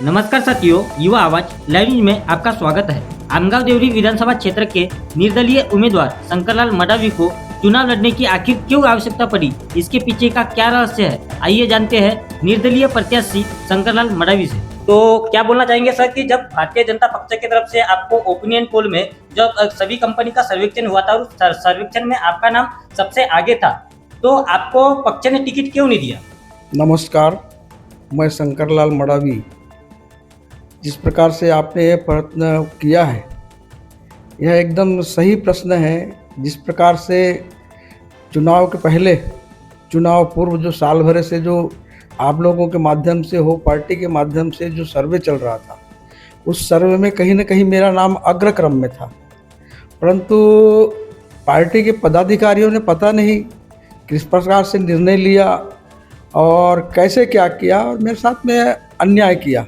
नमस्कार साथियों, युवा आवाज लाइव न्यूज में आपका स्वागत है। आमगांव देवरी विधानसभा क्षेत्र के निर्दलीय उम्मीदवार शंकरलाल मडावी को चुनाव लड़ने की आखिर क्यों आवश्यकता पड़ी, इसके पीछे का क्या रहस्य है, आइए जानते हैं निर्दलीय प्रत्याशी शंकरलाल मडावी से। तो क्या बोलना चाहेंगे सर कि जब भारतीय जनता पक्ष की तरफ से आपको ओपिनियन पोल में जब सभी कंपनी का सर्वेक्षण हुआ था और उस सर्वेक्षण में आपका नाम सबसे आगे था, तो आपको पक्ष ने टिकट क्यों नहीं दिया? नमस्कार, मैं शंकरलाल मडावी। जिस प्रकार से आपने यह प्रश्न किया है, यह एकदम सही प्रश्न है। जिस प्रकार से चुनाव के पहले, चुनाव पूर्व जो साल भर से जो आप लोगों के माध्यम से हो, पार्टी के माध्यम से जो सर्वे चल रहा था, उस सर्वे में कहीं न कहीं मेरा नाम अग्रक्रम में था। परंतु पार्टी के पदाधिकारियों ने पता नहीं किस प्रकार से निर्णय लिया और कैसे क्या किया और मेरे साथ में अन्याय किया।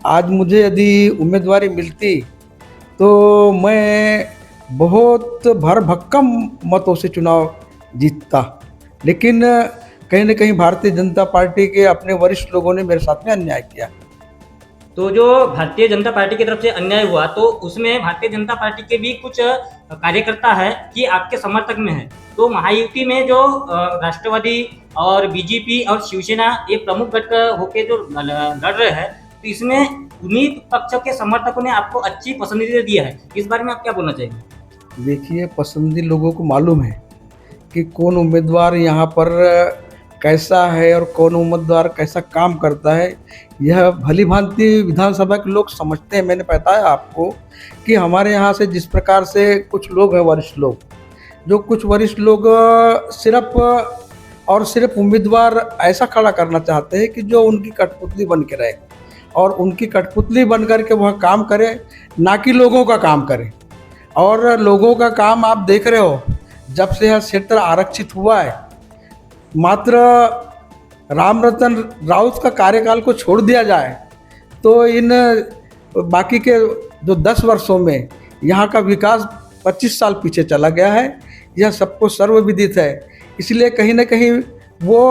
आज मुझे यदि उम्मीदवारी मिलती तो मैं बहुत भरभक्कम मतों से चुनाव जीतता, लेकिन कहीं न कहीं भारतीय जनता पार्टी के अपने वरिष्ठ लोगों ने मेरे साथ में अन्याय किया। तो जो भारतीय जनता पार्टी की तरफ से अन्याय हुआ, तो उसमें भारतीय जनता पार्टी के भी कुछ कार्यकर्ता है कि आपके समर्थक में है। तो महायुति में जो राष्ट्रवादी और बीजेपी और शिवसेना ये प्रमुख गठ होके जो लड़ रहे हैं, तो इसमें उन्हीं पक्षों के समर्थकों ने आपको अच्छी पसंदीदा दिया है। इस बारे में आप क्या बोलना चाहेंगे? देखिए, पसंदी लोगों को मालूम है कि कौन उम्मीदवार यहाँ पर कैसा है और कौन उम्मीदवार कैसा काम करता है। यह भली भांति विधानसभा के लोग समझते हैं। मैंने बताया आपको कि हमारे यहाँ से जिस प्रकार से कुछ लोग हैं, वरिष्ठ लोग, जो कुछ वरिष्ठ लोग सिर्फ और सिर्फ उम्मीदवार ऐसा खड़ा करना चाहते हैं कि जो उनकी कठपुतली बन के रहे और उनकी कठपुतली बन करके वह काम करे, ना कि लोगों का काम करे। और लोगों का काम आप देख रहे हो, जब से यह क्षेत्र आरक्षित हुआ है, मात्र रामरतन राउत का कार्यकाल को छोड़ दिया जाए तो इन बाकी के जो 10 वर्षों में यहाँ का विकास 25 साल पीछे चला गया है। यह सबको सर्वविदित है। इसलिए कहीं ना कहीं वो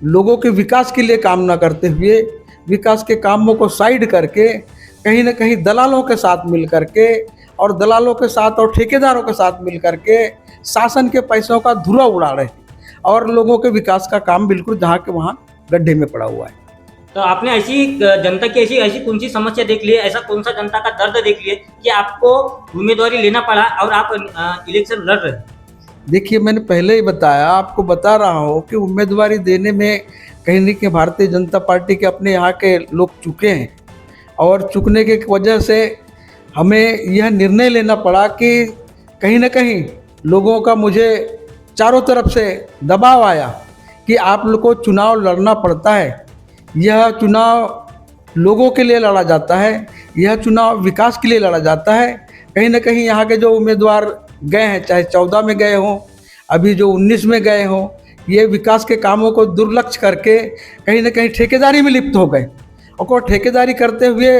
लोगों के विकास के लिए काम न करते हुए, विकास के कामों को साइड करके कहीं ना कहीं दलालों के साथ मिल करके और दलालों के साथ और ठेकेदारों के साथ मिल करके शासन के पैसों का धुआं उड़ा रहे हैं और लोगों के विकास का काम बिल्कुल जहाँ के वहाँ गड्ढे में पड़ा हुआ है। तो आपने ऐसी जनता की ऐसी कौन सी समस्या देख ली है, ऐसा कौन सा जनता का दर्द देख लिया कि आपको उम्मीदवारी लेना पड़ा और आप इलेक्शन लड़ रहे हैं? देखिए, मैंने पहले ही बताया, आपको बता रहा हूँ कि उम्मीदवारी देने में कहीं न कहीं भारतीय जनता पार्टी के अपने यहाँ के लोग चुके हैं और चुकने के वजह से हमें यह निर्णय लेना पड़ा कि कहीं न कहीं लोगों का मुझे चारों तरफ से दबाव आया कि आप लोग को चुनाव लड़ना पड़ता है। यह चुनाव लोगों के लिए लड़ा जाता है, यह चुनाव विकास के लिए लड़ा जाता है। कहीं ना कहीं यहाँ के जो उम्मीदवार गए हैं, चाहे 14 में गए हों, अभी जो 19 में गए हों, ये विकास के कामों को दुर्लक्ष्य करके कहीं ना कहीं ठेकेदारी में लिप्त हो गए और ठेकेदारी करते हुए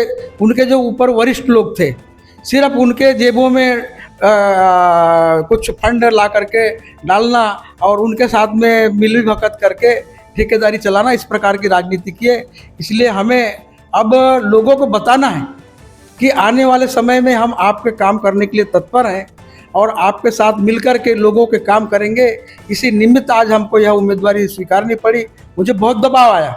उनके जो ऊपर वरिष्ठ लोग थे, सिर्फ उनके जेबों में कुछ फंड ला करके डालना और उनके साथ में मिली भगत करके ठेकेदारी चलाना, इस प्रकार की राजनीति की है। इसलिए हमें अब लोगों को बताना है कि आने वाले समय में हम आपके काम करने के लिए तत्पर हैं और आपके साथ मिलकर के लोगों के काम करेंगे। इसी निमित्त आज हमको यह उम्मीदवारी स्वीकारनी पड़ी। मुझे बहुत दबाव आया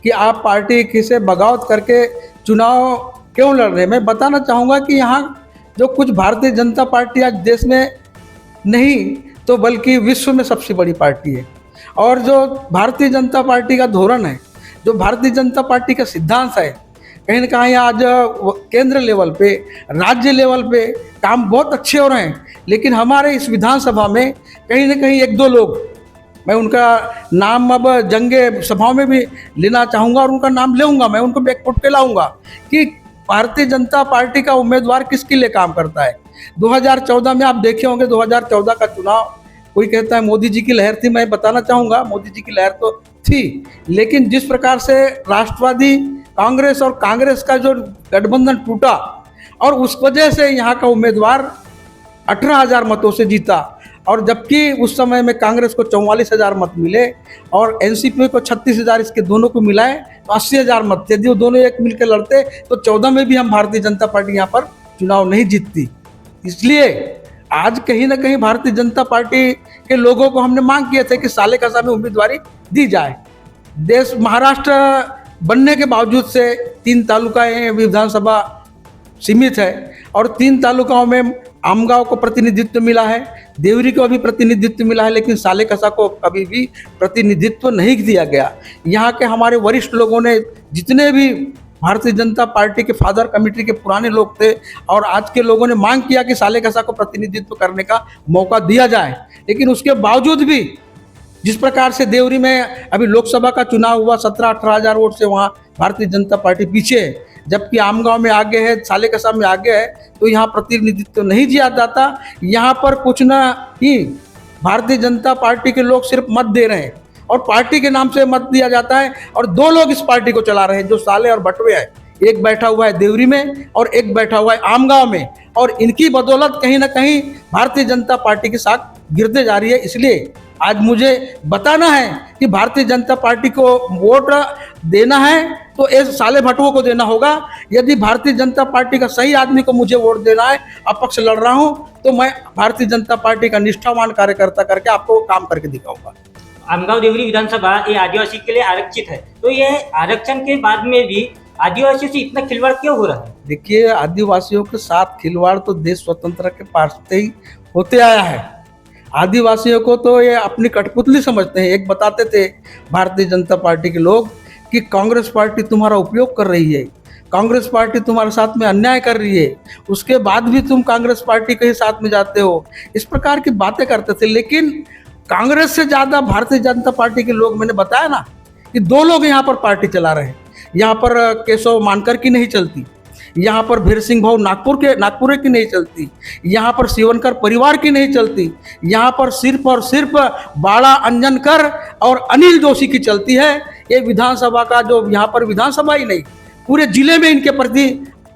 कि आप पार्टी से बगावत करके चुनाव क्यों लड़ रहे हैं। मैं बताना चाहूँगा कि यहाँ जो कुछ भारतीय जनता पार्टी आज देश में नहीं तो बल्कि विश्व में सबसे बड़ी पार्टी है और जो भारतीय जनता पार्टी का धोरण है, जो भारतीय जनता पार्टी का सिद्धांत है, कहीं ना कहीं आज केंद्र लेवल पे, राज्य लेवल पे काम बहुत अच्छे हो रहे हैं, लेकिन हमारे इस विधानसभा में कहीं ना कहीं 1-2 लोग, मैं उनका नाम अब जंगे सभाओं में भी लेना चाहूँगा और उनका नाम लेऊंगा, मैं उनको बैकफुट पे लाऊंगा कि भारतीय जनता पार्टी का उम्मीदवार किसके लिए काम करता है। 2014 में आप देखे होंगे, 2014 का चुनाव, कोई कहता है मोदी जी की लहर थी। मैं बताना चाहूँगा, मोदी जी की लहर तो थी, लेकिन जिस प्रकार से राष्ट्रवादी कांग्रेस और कांग्रेस का जो गठबंधन टूटा और उस वजह से यहाँ का उम्मीदवार 18,000 मतों से जीता। और जबकि उस समय में कांग्रेस को 44,000 मत मिले और एनसीपी को 36,000, इसके दोनों को मिलाए तो 80,000 मत थे। जो दोनों एक मिलकर लड़ते तो 14 में भी हम भारतीय जनता पार्टी यहाँ पर चुनाव नहीं जीतती। इसलिए आज कहीं ना कहीं भारतीय जनता पार्टी के लोगों को हमने मांग किए थे कि साले कसा में उम्मीदवारी दी जाए। देश महाराष्ट्र बनने के बावजूद से 3 तालुकाएं विधानसभा सीमित है और 3 तालुकाओं में आमगांव को प्रतिनिधित्व मिला है, देवरी को भी प्रतिनिधित्व मिला है, लेकिन साले कसा को कभी भी प्रतिनिधित्व नहीं दिया गया। यहाँ के हमारे वरिष्ठ लोगों ने, जितने भी भारतीय जनता पार्टी के फादर कमेटी के पुराने लोग थे और आज के लोगों ने मांग किया कि साले कसा को प्रतिनिधित्व करने का मौका दिया जाए, लेकिन उसके बावजूद भी जिस प्रकार से देवरी में अभी लोकसभा का चुनाव हुआ 17-18 हज़ार वोट से वहाँ भारतीय जनता पार्टी पीछे है, जबकि आमगांव में आगे है, साले कसा में आगे है, तो यहाँ प्रतिनिधित्व नहीं दिया जाता। यहाँ पर कुछ न ही भारतीय जनता पार्टी के लोग सिर्फ मत दे रहे हैं और पार्टी के नाम से मत दिया जाता है और 2 लोग इस पार्टी को चला रहे हैं, जो साले और बटवे है। एक बैठा हुआ है देवरी में और एक बैठा हुआ है आमगांव में, और इनकी बदौलत कहीं ना कहीं भारतीय जनता पार्टी के साथ गिरते जा रही है। इसलिए आज मुझे बताना है कि भारतीय जनता पार्टी को वोट देना है तो इस साले भटुओं को देना होगा। यदि भारतीय जनता पार्टी का सही आदमी को मुझे वोट देना है, अपक्ष लड़ रहा हूं, तो मैं भारतीय जनता पार्टी का निष्ठावान कार्यकर्ता करके आपको काम करके दिखाऊंगा। आमगांव देवरी विधानसभा ये आदिवासी के लिए आरक्षित है, तो ये आरक्षण के बाद में भी आदिवासियों से इतना खिलवाड़ क्यों हो रहा है? देखिए, आदिवासियों के साथ खिलवाड़ तो देश स्वतंत्र के पास से ही होते आया है। आदिवासियों को तो ये अपनी कठपुतली समझते हैं। एक बताते थे भारतीय जनता पार्टी के लोग कि कांग्रेस पार्टी तुम्हारा उपयोग कर रही है, कांग्रेस पार्टी तुम्हारे साथ में अन्याय कर रही है, उसके बाद भी तुम कांग्रेस पार्टी के ही साथ में जाते हो, इस प्रकार की बातें करते थे। लेकिन कांग्रेस से ज़्यादा भारतीय जनता पार्टी के लोग, मैंने बताया ना कि 2 लोग यहाँ पर पार्टी चला रहे हैं। यहाँ पर केशव मानकर की नहीं चलती, यहाँ पर भीर सिंह भाऊ नागपुर की नहीं चलती, यहाँ पर शिवनकर परिवार की नहीं चलती, यहाँ पर सिर्फ और सिर्फ बाड़ा अंजनकर और अनिल जोशी की चलती है। ये विधानसभा का जो यहाँ पर विधानसभा ही नहीं, पूरे जिले में इनके प्रति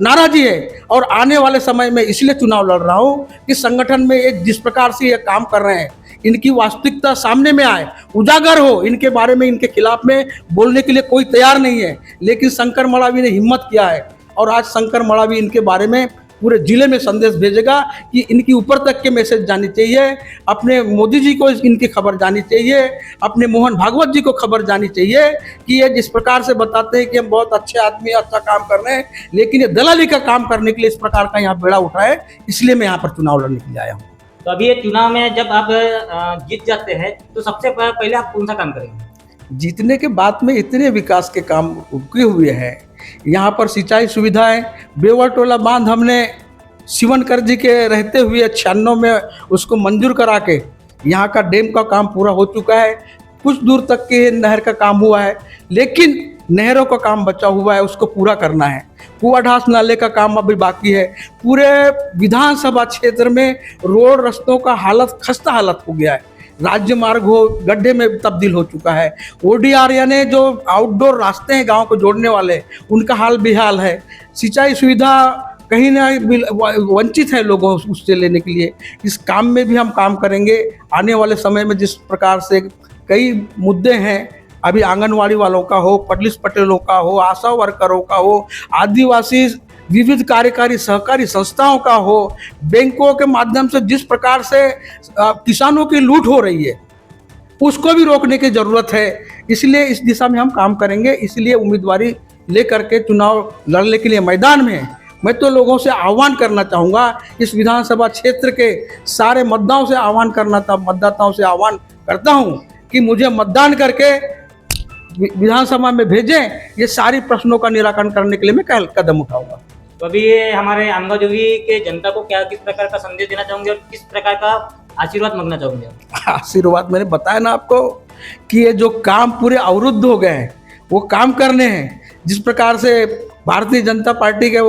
नाराजी है। और आने वाले समय में इसलिए चुनाव लड़ रहा हूँ कि संगठन में एक जिस प्रकार से ये काम कर रहे हैं, इनकी वास्तविकता सामने में आए, उजागर हो। इनके बारे में, इनके खिलाफ में बोलने के लिए कोई तैयार नहीं है, लेकिन शंकर मड़ावी ने हिम्मत किया है और आज शंकर मड़ावी इनके बारे में पूरे जिले में संदेश भेजेगा कि इनकी ऊपर तक के मैसेज जानी चाहिए, अपने मोदी जी को इनकी खबर जानी चाहिए, अपने मोहन भागवत जी को खबर जानी चाहिए कि ये जिस प्रकार से बताते हैं कि हम बहुत अच्छे आदमी, अच्छा काम कर रहे हैं, लेकिन ये दलाली का काम करने के लिए इस प्रकार का यहाँ बेड़ा उठा है। इसलिए मैं यहाँ पर चुनाव लड़ने के लिए आया हूँ। तो अभी ये चुनाव में जब आप जीत जाते हैं तो सबसे पहले आप कौन सा काम करेंगे? जीतने के बाद में इतने विकास के काम रुके हुए हैं। यहाँ पर सिंचाई सुविधाएं, बेवर टोला बांध हमने शिवनकर जी के रहते हुए 96 में उसको मंजूर करा के यहाँ का डैम का काम पूरा हो चुका है। कुछ दूर तक के नहर का काम हुआ है, लेकिन नहरों का काम बचा हुआ है, उसको पूरा करना है। कुआढास नाले का काम अभी बाकी है। पूरे विधानसभा क्षेत्र में रोड रस्तों का हालत खस्ता हालत हो गया है। राज्य मार्ग हो गड्ढे में तब्दील हो चुका है। ओडीआर यानी जो आउटडोर रास्ते हैं गांव को जोड़ने वाले, उनका हाल बेहाल है। सिंचाई सुविधा कहीं ना वंचित है लोगों उससे लेने के लिए। इस काम में भी हम काम करेंगे। आने वाले समय में जिस प्रकार से कई मुद्दे हैं, अभी आंगनवाड़ी वालों का हो, पुलिस पटेलों का हो, आशा वर्करों का हो, आदिवासी विविध कार्यकारी सहकारी संस्थाओं का हो, बैंकों के माध्यम से जिस प्रकार से किसानों की लूट हो रही है, उसको भी रोकने की ज़रूरत है। इसलिए इस दिशा में हम काम करेंगे। इसलिए उम्मीदवारी लेकर के चुनाव लड़ने के लिए मैदान में हैं। मैं तो लोगों से आह्वान करना चाहूँगा, इस विधानसभा क्षेत्र के सारे मतदाताओं से आह्वान करता हूँ कि मुझे मतदान करके विधानसभा में भेजें। ये सारी प्रश्नों का निराकरण करने के लिए मैं कदम उठाऊंगा। तो अभी ये हमारे आमगांव देवरी के जनता को किस प्रकार का संदेश देना चाहोगे और किस प्रकार का आशीर्वाद मांगना चाहोगे? आशीर्वाद मैंने बताया ना आपको कि ये जो काम पूरे अवरुद्ध हो गए हैं, वो काम करने हैं। जिस प्रकार से भारतीय जनता पार्टी के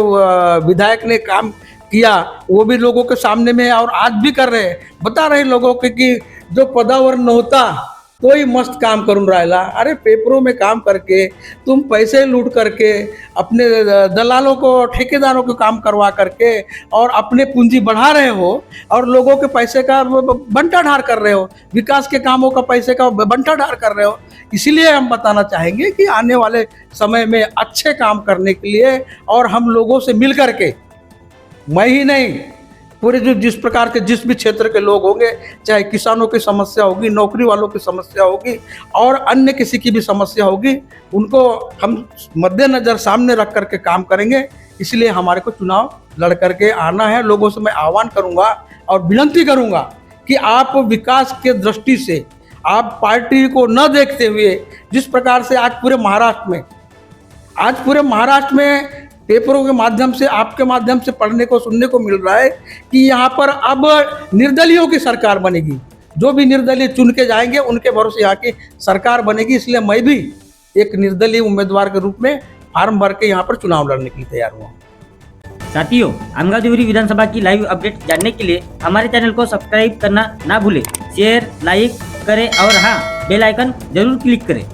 विधायक ने काम किया, वो भी लोगों के सामने में है और आज भी कर रहे हैं। बता रहे लोगों के कि जो पदावर न होता कोई मस्त काम करून राहिला। अरे पेपरों में काम करके तुम पैसे लूट करके अपने दलालों को ठेकेदारों को काम करवा करके और अपने पूंजी बढ़ा रहे हो और लोगों के पैसे का बंटाढार कर रहे हो, विकास के कामों का पैसे का बंटाढार कर रहे हो। इसलिए हम बताना चाहेंगे कि आने वाले समय में अच्छे काम करने के लिए और हम लोगों से मिल करके, मैं ही नहीं, पूरे जो जिस प्रकार के जिस भी क्षेत्र के लोग होंगे, चाहे किसानों की समस्या होगी, नौकरी वालों की समस्या होगी और अन्य किसी की भी समस्या होगी, उनको हम मद्देनज़र सामने रख करके काम करेंगे। इसलिए हमारे को चुनाव लड़ करके आना है। लोगों से मैं आह्वान करूंगा और विनती करूंगा कि आप विकास के दृष्टि से आप पार्टी को न देखते हुए, जिस प्रकार से आज पूरे महाराष्ट्र में पेपरों के माध्यम से, आपके माध्यम से पढ़ने को सुनने को मिल रहा है कि यहाँ पर अब निर्दलीयों की सरकार बनेगी। जो भी निर्दलीय चुन के जाएंगे उनके भरोसे यहाँ की सरकार बनेगी। इसलिए मैं भी एक निर्दलीय उम्मीदवार के रूप में फार्म भर के यहाँ पर चुनाव लड़ने के लिए तैयार हुआ। साथियों, आमगांव देवरी विधानसभा की लाइव अपडेट जानने के लिए हमारे चैनल को सब्सक्राइब करना ना भूलें, शेयर लाइक करें और हाँ, बेल आइकन जरूर क्लिक करें।